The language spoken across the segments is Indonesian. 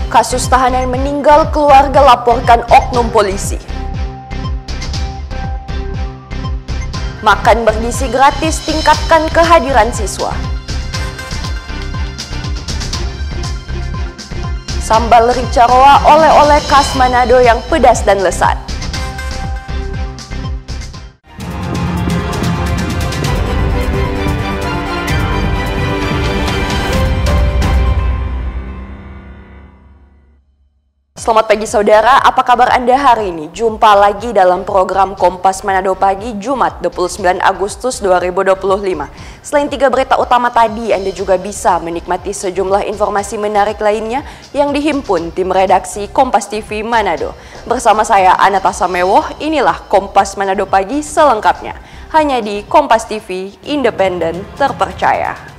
Kasus tahanan meninggal, keluarga laporkan oknum polisi. Makan bergizi gratis, tingkatkan kehadiran siswa. Sambal rica roa, oleh-oleh khas Manado yang pedas dan lezat. Selamat pagi saudara, apa kabar Anda hari ini? Jumpa lagi dalam program Kompas Manado Pagi, Jumat 29 Agustus 2025. Selain 3 berita utama tadi, Anda juga bisa menikmati sejumlah informasi menarik lainnya yang dihimpun tim redaksi Kompas TV Manado. Bersama saya, Anatasa Mewoh, inilah Kompas Manado Pagi selengkapnya. Hanya di Kompas TV, independen, terpercaya.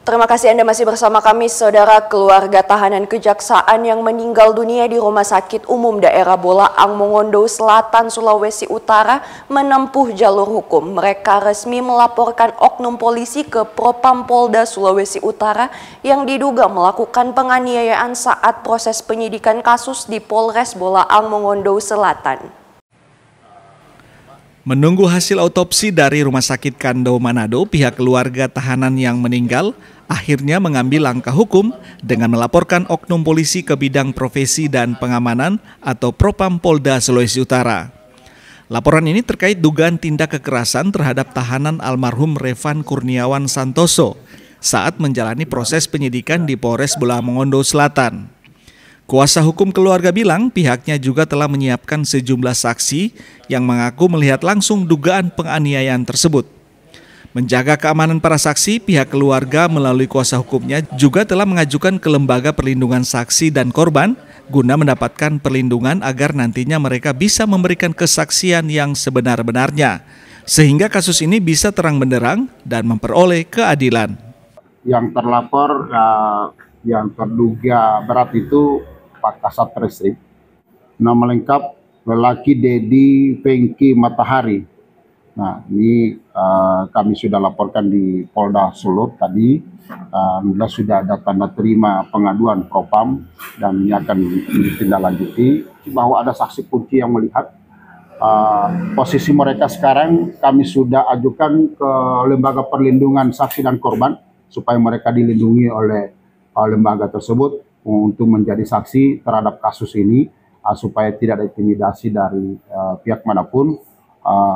Terima kasih Anda masih bersama kami, saudara. Keluarga tahanan kejaksaan yang meninggal dunia di Rumah Sakit Umum Daerah Bolaang Mongondo Selatan, Sulawesi Utara menempuh jalur hukum. Mereka resmi melaporkan oknum polisi ke Propam Polda Sulawesi Utara yang diduga melakukan penganiayaan saat proses penyidikan kasus di Polres Bolaang Mongondo Selatan. Menunggu hasil autopsi dari Rumah Sakit Kando Manado, pihak keluarga tahanan yang meninggal akhirnya mengambil langkah hukum dengan melaporkan oknum polisi ke bidang profesi dan pengamanan atau Propam Polda Sulawesi Utara. Laporan ini terkait dugaan tindak kekerasan terhadap tahanan almarhum Revan Kurniawan Santoso saat menjalani proses penyidikan di Polres Bolaang Mongondo Selatan. Kuasa hukum keluarga bilang pihaknya juga telah menyiapkan sejumlah saksi yang mengaku melihat langsung dugaan penganiayaan tersebut. Menjaga keamanan para saksi, pihak keluarga melalui kuasa hukumnya juga telah mengajukan ke Lembaga Perlindungan Saksi dan Korban guna mendapatkan perlindungan agar nantinya mereka bisa memberikan kesaksian yang sebenar-benarnya, sehingga kasus ini bisa terang benderang dan memperoleh keadilan. Yang terlapor yang terduga berat itu Pak Kasat Reskrim. Nama lengkap lelaki Dedi Fengki Matahari. Nah, ini kami sudah laporkan di Polda Sulut tadi. Alhamdulillah sudah ada tanda terima pengaduan Propam dan ini akan ditindaklanjuti. Bahwa ada saksi kunci yang melihat posisi mereka sekarang, kami sudah ajukan ke Lembaga Perlindungan Saksi dan Korban supaya mereka dilindungi oleh lembaga tersebut untuk menjadi saksi terhadap kasus ini supaya tidak ada intimidasi dari pihak manapun.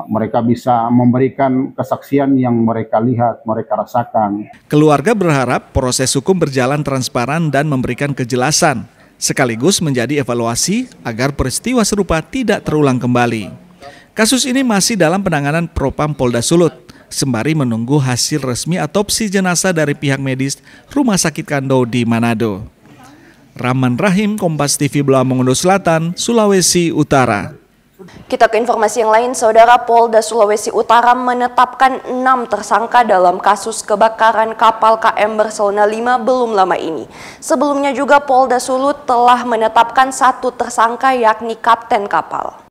Mereka bisa memberikan kesaksian yang mereka lihat, mereka rasakan. Keluarga berharap proses hukum berjalan transparan dan memberikan kejelasan, sekaligus menjadi evaluasi agar peristiwa serupa tidak terulang kembali. Kasus ini masih dalam penanganan Propam Polda Sulut, sembari menunggu hasil resmi autopsi jenazah dari pihak medis Rumah Sakit Kando di Manado. Rahman Rahim, Kompas TV Bolaang Mongondo Selatan, Sulawesi Utara. Kita ke informasi yang lain, saudara. Polda Sulawesi Utara menetapkan 6 tersangka dalam kasus kebakaran kapal KM Barcelona 5 belum lama ini. Sebelumnya juga Polda Sulut telah menetapkan 1 tersangka yakni kapten kapal.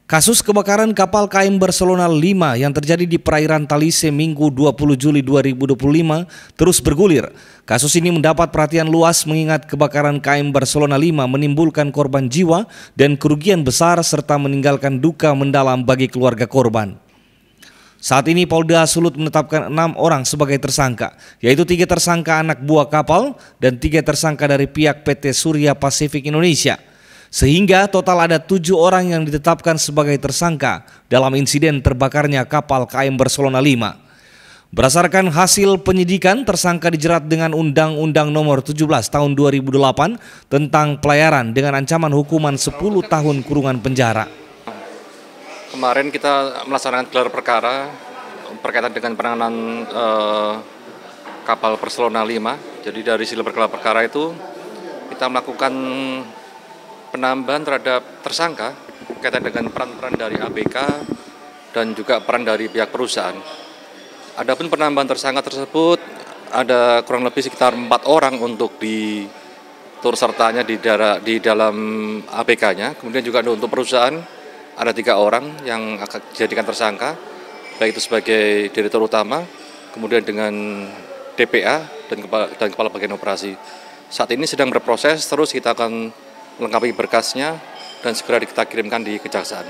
Kasus kebakaran kapal KM Barcelona 5 yang terjadi di perairan Talise Minggu 20 Juli 2025 terus bergulir. Kasus ini mendapat perhatian luas mengingat kebakaran KM Barcelona 5 menimbulkan korban jiwa dan kerugian besar serta meninggalkan duka mendalam bagi keluarga korban. Saat ini Polda Sulut menetapkan 6 orang sebagai tersangka, yaitu 3 tersangka anak buah kapal dan 3 tersangka dari pihak PT Surya Pasifik Indonesia. Sehingga total ada 7 orang yang ditetapkan sebagai tersangka dalam insiden terbakarnya kapal KM Barcelona 5. Berdasarkan hasil penyidikan, tersangka dijerat dengan Undang-Undang Nomor 17 Tahun 2008 tentang pelayaran dengan ancaman hukuman 10 tahun kurungan penjara. Kemarin kita melaksanakan gelar perkara berkaitan dengan penanganan kapal Barcelona 5. Jadi dari hasil gelar perkara itu kita melakukan penambahan terhadap tersangka berkaitan dengan peran-peran dari ABK dan juga peran dari pihak perusahaan. Adapun penambahan tersangka tersebut ada kurang lebih sekitar 4 orang untuk di turut sertanya di dalam ABK-nya. Kemudian juga untuk perusahaan ada 3 orang yang akan dijadikan tersangka, baik itu sebagai direktur utama, kemudian dengan DPA dan kepala bagian operasi. Saat ini sedang berproses, terus kita akan melengkapi berkasnya dan segera kita kirimkan di kejaksaan.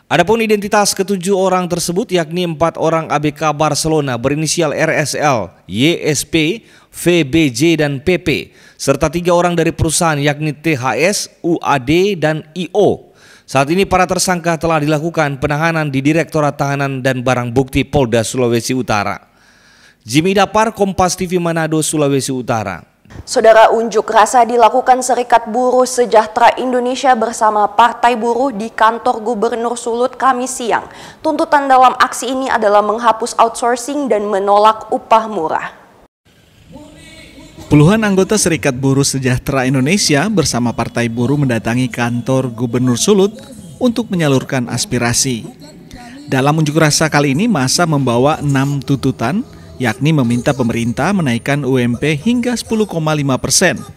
Adapun identitas ketujuh orang tersebut yakni 4 orang ABK Barcelona berinisial RSL, YSP, VBJ dan PP, serta 3 orang dari perusahaan yakni THS, UAD dan IO. Saat ini para tersangka telah dilakukan penahanan di Direktorat Tahanan dan Barang Bukti Polda Sulawesi Utara. Jimmy Dapar, Kompas TV Manado, Sulawesi Utara. Saudara, unjuk rasa dilakukan Serikat Buruh Sejahtera Indonesia bersama Partai Buruh di kantor Gubernur Sulut Kamis siang. Tuntutan dalam aksi ini adalah menghapus outsourcing dan menolak upah murah. Puluhan anggota Serikat Buruh Sejahtera Indonesia bersama Partai Buruh mendatangi kantor Gubernur Sulut untuk menyalurkan aspirasi. Dalam unjuk rasa kali ini, massa membawa 6 tuntutan, yakni meminta pemerintah menaikkan UMP hingga 10,5%,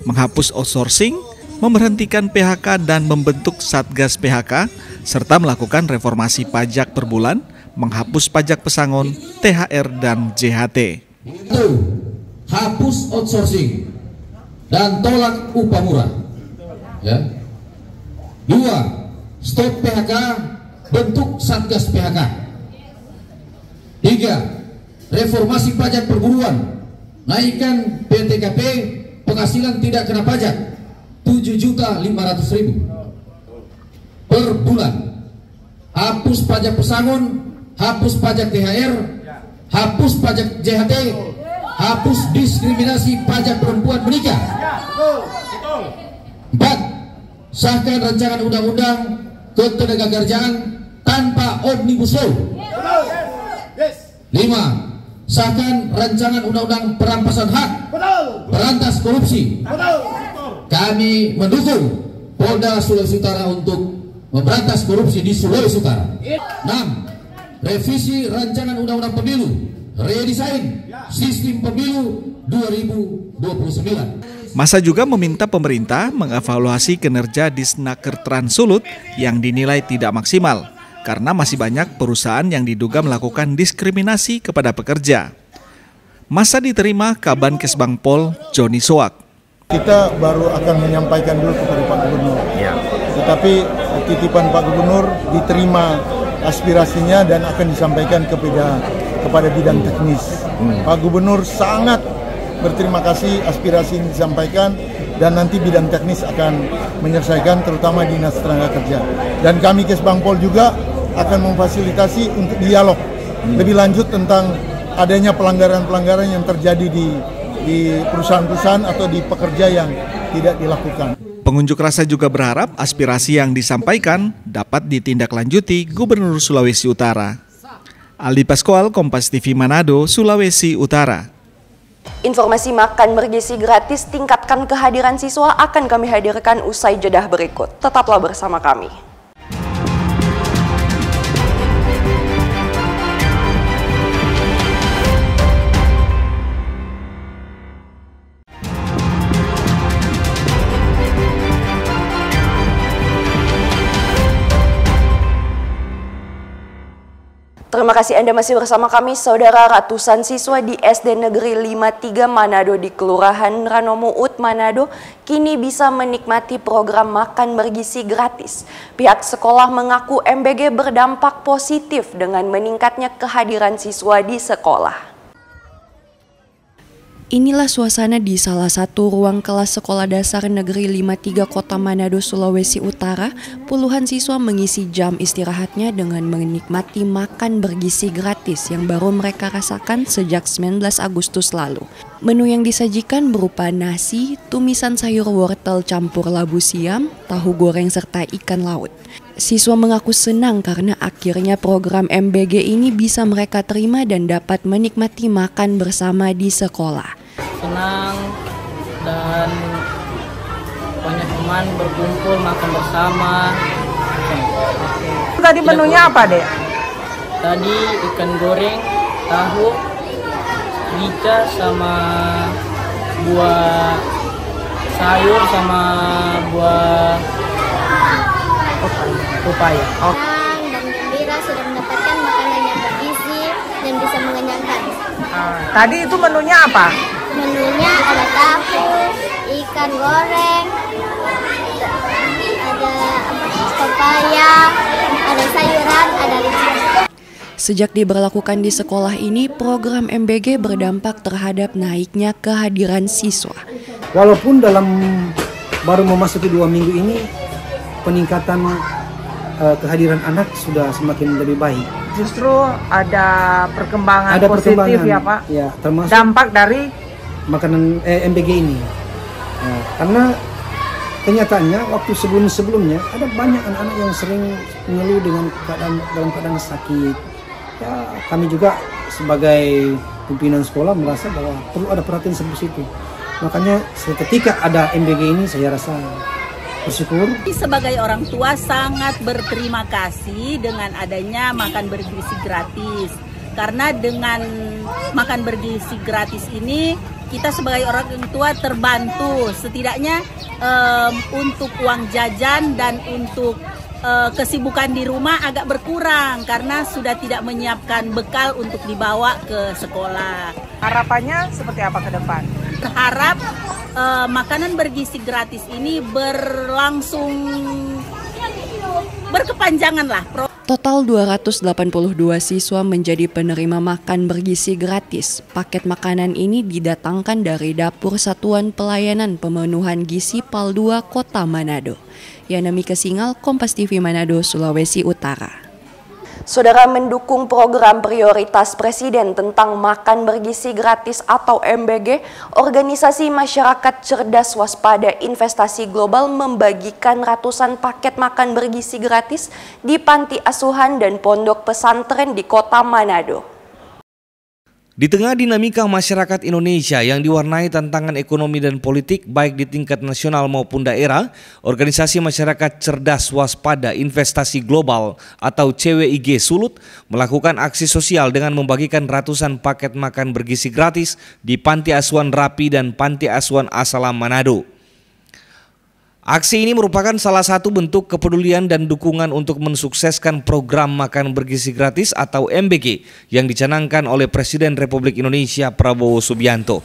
menghapus outsourcing, memberhentikan PHK dan membentuk Satgas PHK, serta melakukan reformasi pajak per bulan, menghapus pajak pesangon, THR, dan JHT. Hapus outsourcing dan tolak upah murah. Ya. 2. Stop PHK, bentuk Satgas PHK. 3. Reformasi pajak perburuan, naikkan PTKP, penghasilan tidak kena pajak 7.500.000 per bulan. Hapus pajak pesangon, hapus pajak THR, hapus pajak JHT, hapus diskriminasi pajak perempuan menikah. 4. Sahkan rancangan undang-undang ketenagakerjaan tanpa omnibus law. 5. Sahkan rancangan undang-undang perampasan hak, berantas korupsi. Kami mendukung Polda Sulawesi Utara untuk memberantas korupsi di Sulawesi Utara. 6. Revisi rancangan undang-undang pemilu, redesain sistem pemilu 2029. Massa juga meminta pemerintah mengevaluasi kinerja Disnaker Trans Sulut yang dinilai tidak maksimal, karena masih banyak perusahaan yang diduga melakukan diskriminasi kepada pekerja. Massa diterima Kabankes Bangpol, Joni Soak. Kita baru akan menyampaikan dulu kepada Pak Gubernur. Ya. Tetapi titipan Pak Gubernur diterima aspirasinya dan akan disampaikan kepada bidang teknis. Pak Gubernur sangat berterima kasih aspirasi ini disampaikan dan nanti bidang teknis akan menyelesaikan, terutama Dinas Tenaga Kerja. Dan kami Kesbangpol juga akan memfasilitasi untuk dialog lebih lanjut tentang adanya pelanggaran-pelanggaran yang terjadi di perusahaan-perusahaan atau di pekerja yang tidak dilakukan. Pengunjuk rasa juga berharap aspirasi yang disampaikan dapat ditindaklanjuti Gubernur Sulawesi Utara. Aldi Pascual, Kompas TV Manado, Sulawesi Utara. Informasi makan bergizi gratis tingkatkan kehadiran siswa akan kami hadirkan usai jedah berikut. Tetaplah bersama kami. Terima kasih Anda masih bersama kami, Saudara. Ratusan siswa di SD Negeri 53 Manado di Kelurahan Ranomuut, Manado, kini bisa menikmati program makan bergizi gratis. Pihak sekolah mengaku MBG berdampak positif dengan meningkatnya kehadiran siswa di sekolah. Inilah suasana di salah satu ruang kelas Sekolah Dasar Negeri 53 Kota Manado, Sulawesi Utara. Puluhan siswa mengisi jam istirahatnya dengan menikmati makan bergizi gratis yang baru mereka rasakan sejak 19 Agustus lalu. Menu yang disajikan berupa nasi, tumisan sayur wortel campur labu siam, tahu goreng serta ikan laut. Siswa mengaku senang karena akhirnya program MBG ini bisa mereka terima dan dapat menikmati makan bersama di sekolah. Senang dan banyak teman berkumpul makan bersama. Tadi menunya apa, Dek? Tadi ikan goreng, tahu, rica sama buah sayur sama buah pepaya. sudah mendapatkan makanan yang bergizi dan bisa mengenyangkan. Tadi itu menunya apa? Menunya ada tahu, ikan goreng, ada pepaya, ada sayuran, ada lipstick. Sejak diberlakukan di sekolah ini, program MBG berdampak terhadap naiknya kehadiran siswa. Walaupun dalam baru memasuki 2 minggu ini, peningkatan kehadiran anak sudah semakin lebih baik. Justru ada perkembangan positif ya Pak? Ya, termasuk dampak dari makanan MBG ini. Ya, karena kenyataannya waktu sebelumnya ada banyak anak-anak yang sering mengeluh dengan dalam keadaan sakit. Ya, kami juga sebagai pimpinan sekolah merasa bahwa perlu ada perhatian seperti itu. Makanya ketika ada MBG ini saya rasa bersyukur. Sebagai orang tua sangat berterima kasih dengan adanya makan bergizi gratis. Karena dengan makan bergizi gratis ini kita sebagai orang tua terbantu. Setidaknya untuk uang jajan dan untuk kesibukan di rumah agak berkurang karena sudah tidak menyiapkan bekal untuk dibawa ke sekolah. Harapannya seperti apa ke depan? Berharap makanan bergizi gratis ini berkepanjangan lah. Total 282 siswa menjadi penerima makan bergizi gratis. Paket makanan ini didatangkan dari Dapur Satuan Pelayanan Pemenuhan Gizi PAL 2 Kota Manado. Yana Mika Singal, Kompas TV Manado, Sulawesi Utara. Saudara, mendukung program prioritas Presiden tentang makan bergizi gratis atau MBG, Organisasi Masyarakat Cerdas Waspada Investasi Global membagikan ratusan paket makan bergizi gratis di panti asuhan dan pondok pesantren di Kota Manado. Di tengah dinamika masyarakat Indonesia yang diwarnai tantangan ekonomi dan politik baik di tingkat nasional maupun daerah, Organisasi Masyarakat Cerdas Waspada Investasi Global atau CWIG Sulut melakukan aksi sosial dengan membagikan ratusan paket makan bergizi gratis di Panti Asuhan Rapi dan Panti Asuhan Asalam Manado. Aksi ini merupakan salah satu bentuk kepedulian dan dukungan untuk mensukseskan program makan bergizi gratis atau MBG yang dicanangkan oleh Presiden Republik Indonesia Prabowo Subianto.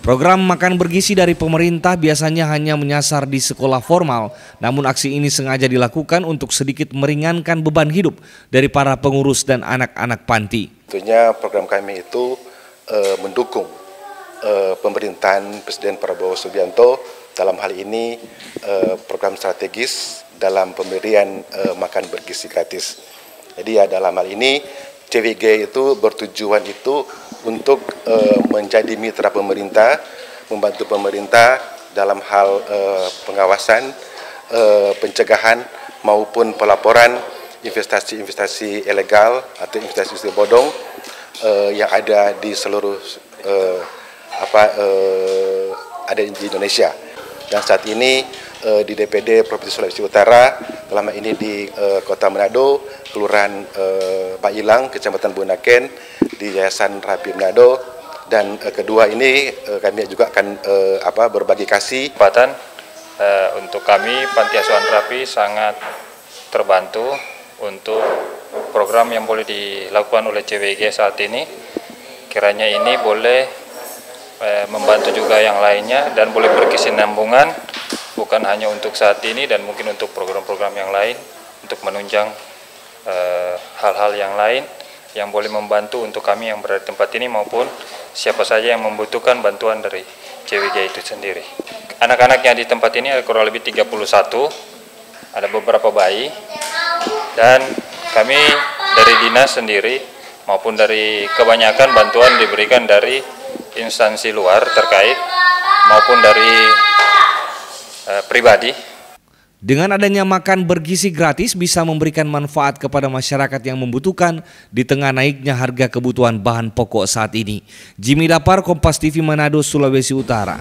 Program makan bergizi dari pemerintah biasanya hanya menyasar di sekolah formal, namun aksi ini sengaja dilakukan untuk sedikit meringankan beban hidup dari para pengurus dan anak-anak panti. Tentunya program kami itu mendukung pemerintahan Presiden Prabowo Subianto dalam hal ini program strategis dalam pemberian makan bergizi gratis. Jadi ya dalam hal ini CWG itu bertujuan itu untuk menjadi mitra pemerintah, membantu pemerintah dalam hal pengawasan, pencegahan maupun pelaporan investasi-investasi ilegal atau investasi bodong yang ada di seluruh ada di Indonesia. Dan saat ini di DPD Provinsi Sulawesi Utara, dalam ini di Kota Manado, Kelurahan Bailang, Kecamatan Bunaken, di Yayasan Rapi Manado, dan kedua ini kami juga akan berbagi kasih. Untuk kami Panti Asuhan Rapi sangat terbantu untuk program yang boleh dilakukan oleh CWG saat ini. Kiranya ini boleh membantu juga yang lainnya dan boleh berkesinambungan bukan hanya untuk saat ini dan mungkin untuk program-program yang lain untuk menunjang hal-hal yang lain yang boleh membantu untuk kami yang berada di tempat ini maupun siapa saja yang membutuhkan bantuan dari CWG itu sendiri. Anak-anak yang di tempat ini ada kurang lebih 31, ada beberapa bayi dan kami dari dinas sendiri maupun dari kebanyakan bantuan diberikan dari instansi luar terkait maupun dari pribadi. Dengan adanya makan bergizi gratis bisa memberikan manfaat kepada masyarakat yang membutuhkan di tengah naiknya harga kebutuhan bahan pokok saat ini. Jimmy Dapar, Kompas TV Manado, Sulawesi Utara.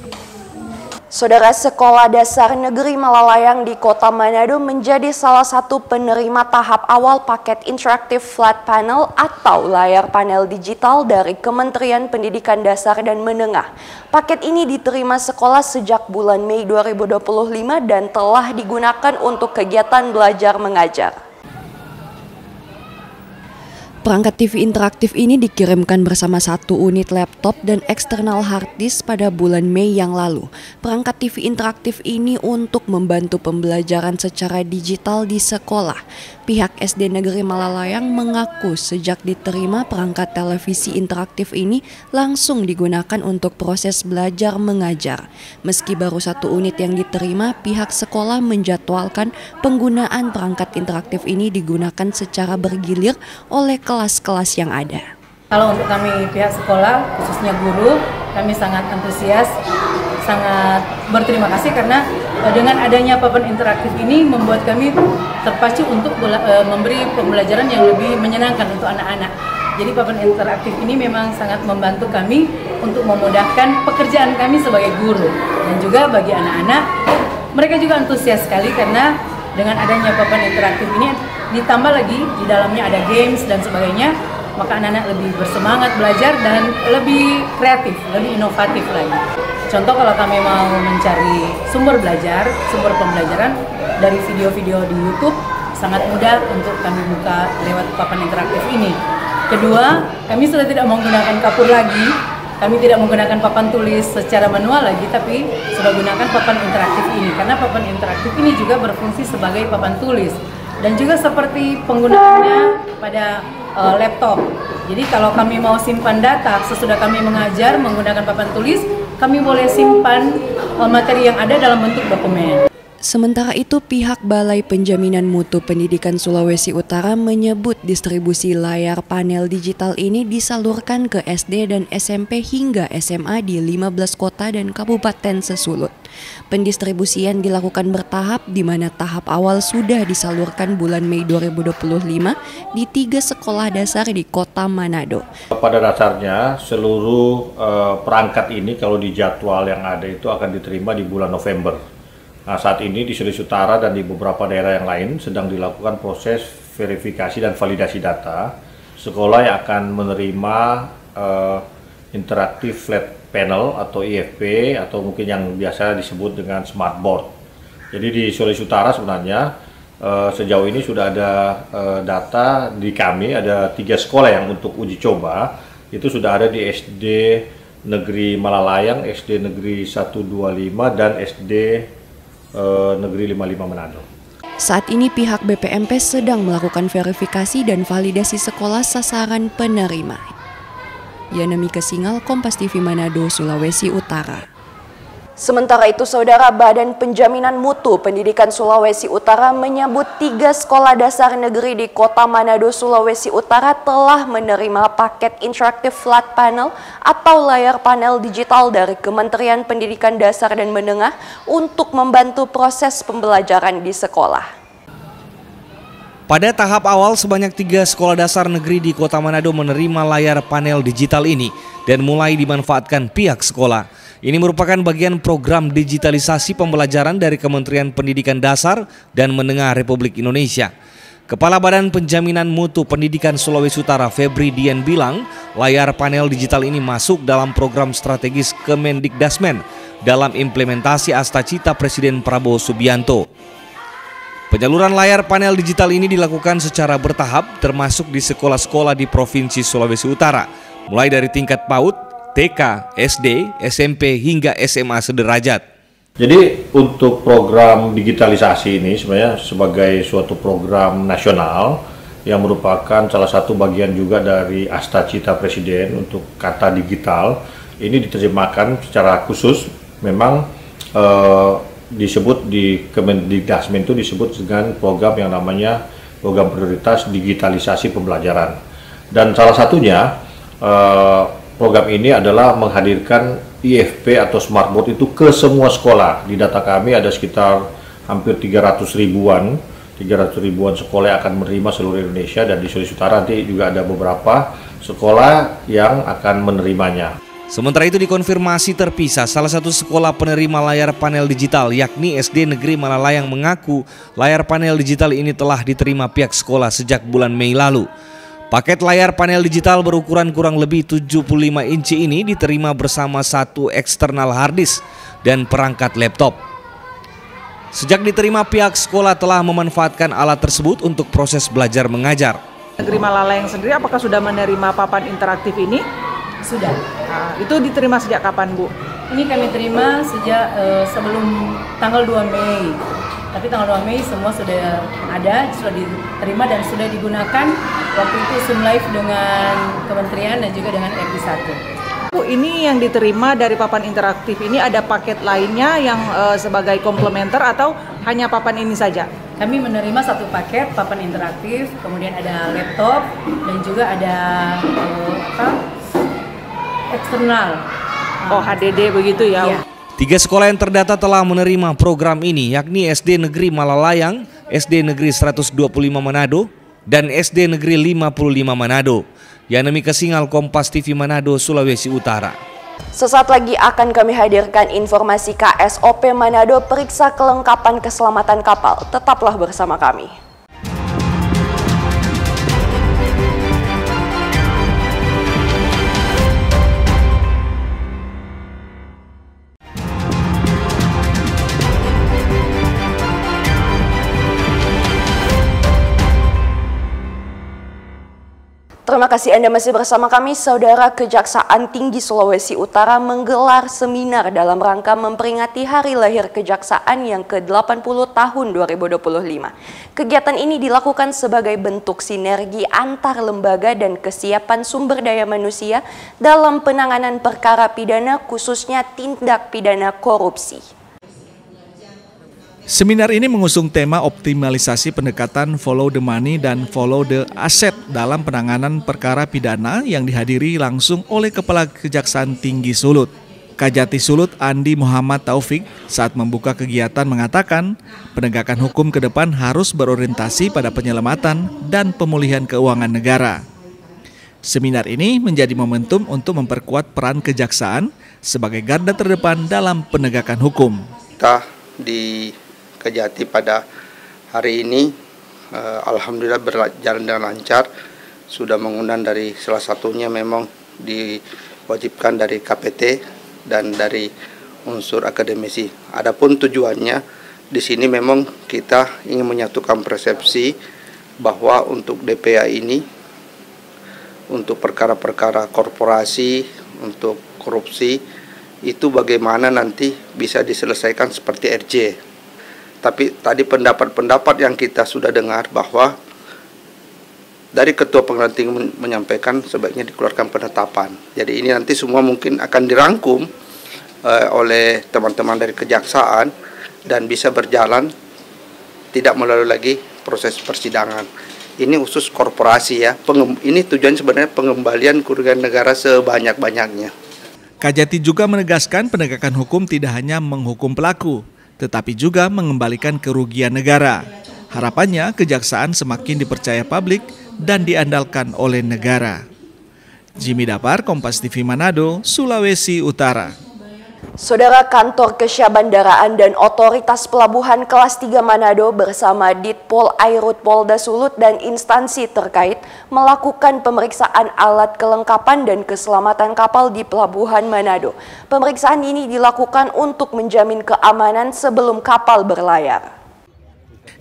Saudara, Sekolah Dasar Negeri Malalayang di Kota Manado menjadi salah satu penerima tahap awal paket Interactive Flat Panel atau layar panel digital dari Kementerian Pendidikan Dasar dan Menengah. Paket ini diterima sekolah sejak bulan Mei 2025 dan telah digunakan untuk kegiatan belajar mengajar. Perangkat TV interaktif ini dikirimkan bersama 1 unit laptop dan eksternal hard disk pada bulan Mei yang lalu. Perangkat TV interaktif ini untuk membantu pembelajaran secara digital di sekolah. Pihak SD Negeri Malalayang mengaku sejak diterima perangkat televisi interaktif ini langsung digunakan untuk proses belajar mengajar. Meski baru 1 unit yang diterima, pihak sekolah menjadwalkan penggunaan perangkat interaktif ini digunakan secara bergilir oleh kelas-kelas yang ada. Kalau untuk kami pihak sekolah, khususnya guru, kami sangat antusias, sangat berterima kasih karena dengan adanya papan interaktif ini membuat kami terpacu untuk memberi pembelajaran yang lebih menyenangkan untuk anak-anak. Jadi papan interaktif ini memang sangat membantu kami untuk memudahkan pekerjaan kami sebagai guru. Dan juga bagi anak-anak, mereka juga antusias sekali karena dengan adanya papan interaktif ini ditambah lagi di dalamnya ada games dan sebagainya, maka anak-anak lebih bersemangat belajar dan lebih kreatif, lebih inovatif lagi. Contoh kalau kami mau mencari sumber belajar, sumber pembelajaran dari video-video di YouTube, sangat mudah untuk kami buka lewat papan interaktif ini. Kedua, kami sudah tidak menggunakan kapur lagi, kami tidak menggunakan papan tulis secara manual lagi, tapi sudah gunakan papan interaktif ini. Karena papan interaktif ini juga berfungsi sebagai papan tulis. Dan juga seperti penggunaannya pada laptop. Jadi kalau kami mau simpan data sesudah kami mengajar menggunakan papan tulis, kami boleh simpan materi yang ada dalam bentuk dokumen. Sementara itu, pihak Balai Penjaminan Mutu Pendidikan Sulawesi Utara menyebut distribusi layar panel digital ini disalurkan ke SD dan SMP hingga SMA di 15 kota dan kabupaten sesulut. Pendistribusian dilakukan bertahap di mana tahap awal sudah disalurkan bulan Mei 2025 di 3 sekolah dasar di Kota Manado. Pada dasarnya seluruh perangkat ini kalau di jadwal yang ada itu akan diterima di bulan November. Nah, saat ini di Sulawesi Utara dan di beberapa daerah yang lain sedang dilakukan proses verifikasi dan validasi data. Sekolah yang akan menerima Interactive Flat Panel atau IFP atau mungkin yang biasa disebut dengan Smart Board. Jadi di Sulawesi Utara sebenarnya sejauh ini sudah ada data di kami, ada 3 sekolah yang untuk uji coba. Itu sudah ada di SD Negeri Malalayang, SD Negeri 125 dan SD Negeri 55 Manado. Saat ini pihak BPMP sedang melakukan verifikasi dan validasi sekolah sasaran penerima. Yana Mika Singal, Kompas TV Manado, Sulawesi Utara. Sementara itu, Saudara, Badan Penjaminan Mutu Pendidikan Sulawesi Utara menyebut 3 sekolah dasar negeri di Kota Manado, Sulawesi Utara telah menerima paket Interactive Flat Panel atau layar panel digital dari Kementerian Pendidikan Dasar dan Menengah untuk membantu proses pembelajaran di sekolah. Pada tahap awal, sebanyak 3 sekolah dasar negeri di Kota Manado menerima layar panel digital ini dan mulai dimanfaatkan pihak sekolah. Ini merupakan bagian program digitalisasi pembelajaran dari Kementerian Pendidikan Dasar dan Menengah Republik Indonesia. Kepala Badan Penjaminan Mutu Pendidikan Sulawesi Utara, Febri Dian, bilang layar panel digital ini masuk dalam program strategis Kemendikdasmen dalam implementasi Astacita Presiden Prabowo Subianto. Penyaluran layar panel digital ini dilakukan secara bertahap termasuk di sekolah-sekolah di Provinsi Sulawesi Utara, mulai dari tingkat PAUD, TK, SD, SMP hingga SMA sederajat. Jadi untuk program digitalisasi ini sebenarnya sebagai suatu program nasional yang merupakan salah satu bagian juga dari Astacita Presiden untuk kata digital, ini diterjemahkan secara khusus. Memang disebut di Kemendikdasmen itu disebut dengan program yang namanya program prioritas digitalisasi pembelajaran. Dan salah satunya program ini adalah menghadirkan IFP atau smartboard itu ke semua sekolah. Di data kami ada sekitar hampir 300 ribuan sekolah yang akan menerima seluruh Indonesia, dan di Sulawesi Utara nanti juga ada beberapa sekolah yang akan menerimanya. Sementara itu dikonfirmasi terpisah, salah satu sekolah penerima layar panel digital yakni SD Negeri Malalayang mengaku layar panel digital ini telah diterima pihak sekolah sejak bulan Mei lalu. Paket layar panel digital berukuran kurang lebih 75 inci ini diterima bersama 1 eksternal hard disk dan perangkat laptop. Sejak diterima, pihak sekolah telah memanfaatkan alat tersebut untuk proses belajar mengajar. Negeri Malalayang sendiri apakah sudah menerima papan interaktif ini? Sudah. Nah, itu diterima sejak kapan, Bu? Ini kami terima sejak sebelum tanggal 2 Mei. Tapi tanggal 2 Mei semua sudah ada, sudah diterima dan sudah digunakan waktu itu Zoom Live dengan Kementerian dan juga dengan RI 1. Bu, ini yang diterima dari papan interaktif ini ada paket lainnya yang sebagai komplementer atau hanya papan ini saja? Kami menerima satu paket papan interaktif, kemudian ada laptop dan juga ada eksternal. Oh, HDD begitu ya? Iya. 3 sekolah yang terdata telah menerima program ini, yakni SD Negeri Malalayang, SD Negeri 125 Manado, dan SD Negeri 55 Manado. Yanemi Kesingal, Kompas TV Manado, Sulawesi Utara. Sesaat lagi akan kami hadirkan informasi KSOP Manado periksa kelengkapan keselamatan kapal. Tetaplah bersama kami. Terima kasih Anda masih bersama kami. Saudara, Kejaksaan Tinggi Sulawesi Utara menggelar seminar dalam rangka memperingati Hari Lahir Kejaksaan yang ke-80 tahun 2025. Kegiatan ini dilakukan sebagai bentuk sinergi antar lembaga dan kesiapan sumber daya manusia dalam penanganan perkara pidana, khususnya tindak pidana korupsi. Seminar ini mengusung tema optimalisasi pendekatan follow the money dan follow the asset dalam penanganan perkara pidana yang dihadiri langsung oleh Kepala Kejaksaan Tinggi Sulut. Kajati Sulut Andi Muhammad Taufik saat membuka kegiatan mengatakan penegakan hukum ke depan harus berorientasi pada penyelamatan dan pemulihan keuangan negara. Seminar ini menjadi momentum untuk memperkuat peran kejaksaan sebagai garda terdepan dalam penegakan hukum. Kita di Kejati pada hari ini alhamdulillah berjalan dengan lancar. Sudah mengundang dari salah satunya memang diwajibkan dari KPT dan dari unsur akademisi. Adapun tujuannya di sini memang kita ingin menyatukan persepsi bahwa untuk DPA ini, untuk perkara-perkara korporasi, untuk korupsi itu bagaimana nanti bisa diselesaikan seperti RJ. Tapi tadi pendapat-pendapat yang kita sudah dengar bahwa dari Ketua Pengadilan Tinggi menyampaikan sebaiknya dikeluarkan penetapan. Jadi ini nanti semua mungkin akan dirangkum oleh teman-teman dari kejaksaan dan bisa berjalan tidak melalui lagi proses persidangan. Ini khusus korporasi ya. Ini tujuan sebenarnya pengembalian kerugian negara sebanyak-banyaknya. Kajati juga menegaskan penegakan hukum tidak hanya menghukum pelaku, tetapi juga mengembalikan kerugian negara. Harapannya kejaksaan semakin dipercaya publik dan diandalkan oleh negara. Jimmy Dapar, Kompas TV Manado, Sulawesi Utara. Saudara, Kantor Kesyabandaraan dan Otoritas Pelabuhan Kelas 3 Manado bersama Ditpol Airut Polda Sulut dan instansi terkait melakukan pemeriksaan alat kelengkapan dan keselamatan kapal di Pelabuhan Manado. Pemeriksaan ini dilakukan untuk menjamin keamanan sebelum kapal berlayar.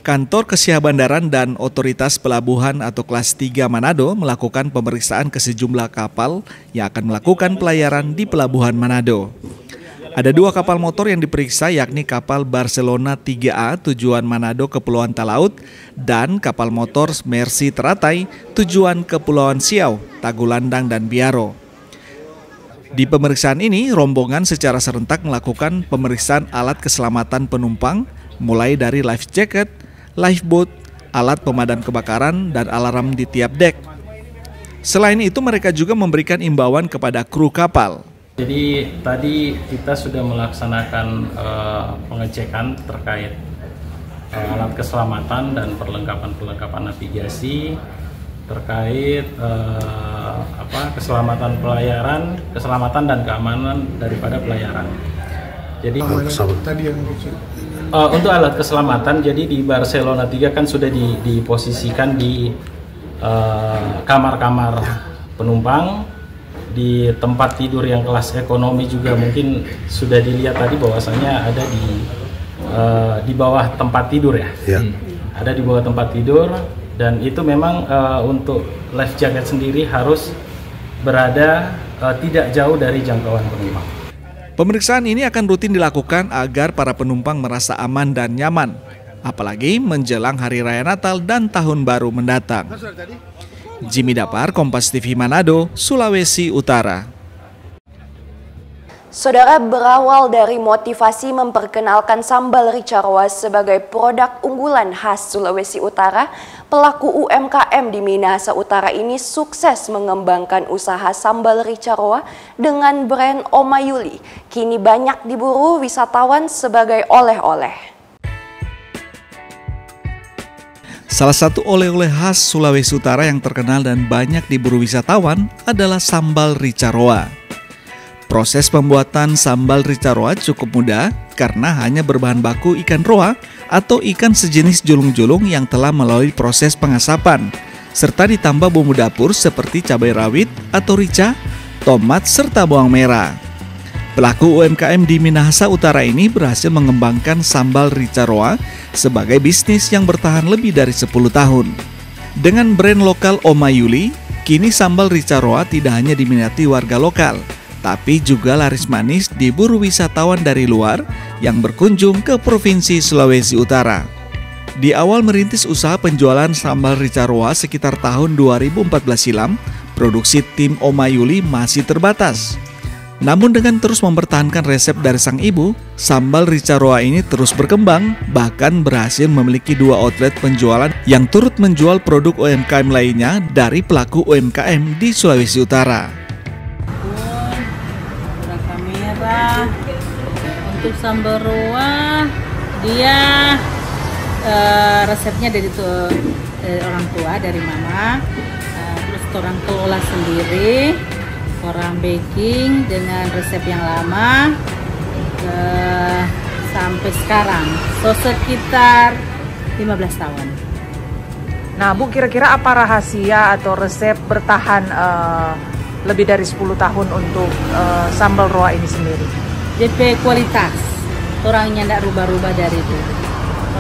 Kantor Kesyabandaran dan Otoritas Pelabuhan atau Kelas 3 Manado melakukan pemeriksaan ke sejumlah kapal yang akan melakukan pelayaran di Pelabuhan Manado. Ada 2 kapal motor yang diperiksa, yakni kapal Barcelona 3A tujuan Manado Kepulauan Talaut dan kapal motor Mercy Teratai tujuan Kepulauan Siau, Tagulandang dan Biaro. Di pemeriksaan ini, rombongan secara serentak melakukan pemeriksaan alat keselamatan penumpang mulai dari life jacket, lifeboat, alat pemadam kebakaran, dan alarm di tiap dek. Selain itu, mereka juga memberikan imbauan kepada kru kapal. Jadi tadi kita sudah melaksanakan pengecekan terkait alat keselamatan dan perlengkapan navigasi terkait keselamatan pelayaran, keselamatan dan keamanan daripada pelayaran. Jadi untuk alat keselamatan, jadi di Barcelona 3 kan sudah diposisikan di kamar-kamar penumpang. Di tempat tidur yang kelas ekonomi juga mungkin sudah dilihat tadi bahwasanya ada di bawah tempat tidur ya. Ada di bawah tempat tidur Dan itu memang untuk life jacket sendiri harus berada tidak jauh dari jangkauan penumpang. Pemeriksaan ini akan rutin dilakukan agar para penumpang merasa aman dan nyaman, apalagi menjelang Hari Raya Natal dan Tahun Baru mendatang. Jimmy Dapar, Kompas TV Manado, Sulawesi Utara. Saudara, berawal dari motivasi memperkenalkan sambal rica-roa sebagai produk unggulan khas Sulawesi Utara, pelaku UMKM di Minahasa Utara ini sukses mengembangkan usaha sambal rica-roa dengan brand Oma Yuli. Kini banyak diburu wisatawan sebagai oleh-oleh. Salah satu oleh-oleh khas Sulawesi Utara yang terkenal dan banyak diburu wisatawan adalah sambal rica-roa. Proses pembuatan sambal rica-roa cukup mudah karena hanya berbahan baku ikan roa atau ikan sejenis julung-julung yang telah melalui proses pengasapan, serta ditambah bumbu dapur seperti cabai rawit atau rica, tomat, serta bawang merah. Pelaku UMKM di Minahasa Utara ini berhasil mengembangkan sambal rica-roa sebagai bisnis yang bertahan lebih dari 10 tahun. Dengan brand lokal Oma Yuli, kini sambal rica-roa tidak hanya diminati warga lokal, tapi juga laris manis diburu wisatawan dari luar yang berkunjung ke Provinsi Sulawesi Utara. Di awal merintis usaha penjualan sambal rica-roa sekitar tahun 2014 silam, produksi tim Oma Yuli masih terbatas. Namun dengan terus mempertahankan resep dari sang ibu, sambal rica-roa ini terus berkembang, bahkan berhasil memiliki 2 outlet penjualan yang turut menjual produk UMKM lainnya dari pelaku UMKM di Sulawesi Utara. Untuk sambal roa, dia resepnya dari orang tua, dari mama, terus orang kelola sendiri, orang baking dengan resep yang lama sampai sekarang, so sekitar 15 tahun. Nah Bu, kira-kira apa rahasia atau resep bertahan lebih dari 10 tahun untuk sambal roa ini sendiri? DP kualitas, orangnya tidak rubah-rubah dari itu.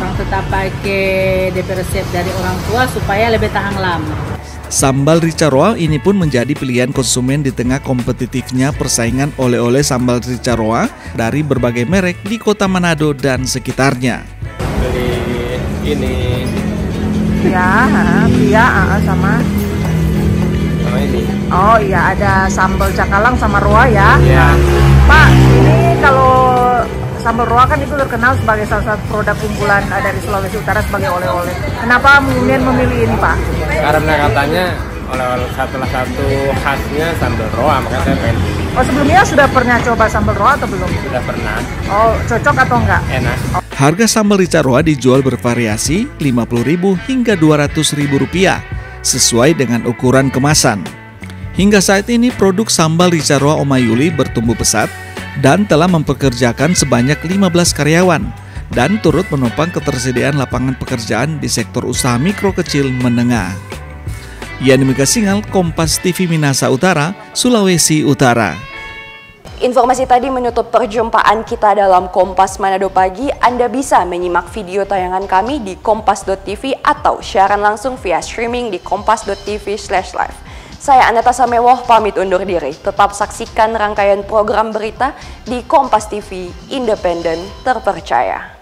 Orang tetap pakai DP resep dari orang tua supaya lebih tahan lama. Sambal rica-roa ini pun menjadi pilihan konsumen di tengah kompetitifnya persaingan oleh-oleh sambal rica-roa dari berbagai merek di kota Manado dan sekitarnya. Beli ini. Ya, sama ini. Oh iya, ada sambal cakalang sama roa ya. Iya. Pak, ini kalau sambal roa kan itu terkenal sebagai salah satu produk unggulan dari Sulawesi Utara sebagai oleh-oleh. Kenapa kemudian memilih ini, Pak? Karena katanya oleh-oleh salah satu khasnya sambal roa, makanya saya pengen. Oh, sebelumnya sudah pernah coba sambal roa atau belum? Sudah pernah. Oh, cocok atau enggak? Enak. Harga sambal rica-roa dijual bervariasi Rp50.000 hingga Rp200.000 sesuai dengan ukuran kemasan. Hingga saat ini produk sambal rica-roa Oma Yuli bertumbuh pesat dan telah mempekerjakan sebanyak 15 karyawan dan turut menopang ketersediaan lapangan pekerjaan di sektor usaha mikro kecil menengah. Yani Mika Singal, Kompas TV Minahasa Utara, Sulawesi Utara. Informasi tadi menutup perjumpaan kita dalam Kompas Manado Pagi. Anda bisa menyimak video tayangan kami di kompas.tv atau siaran langsung via streaming di kompas.tv/live. Saya Aneta Samewoh pamit undur diri. Tetap saksikan rangkaian program berita di Kompas TV, independen, terpercaya.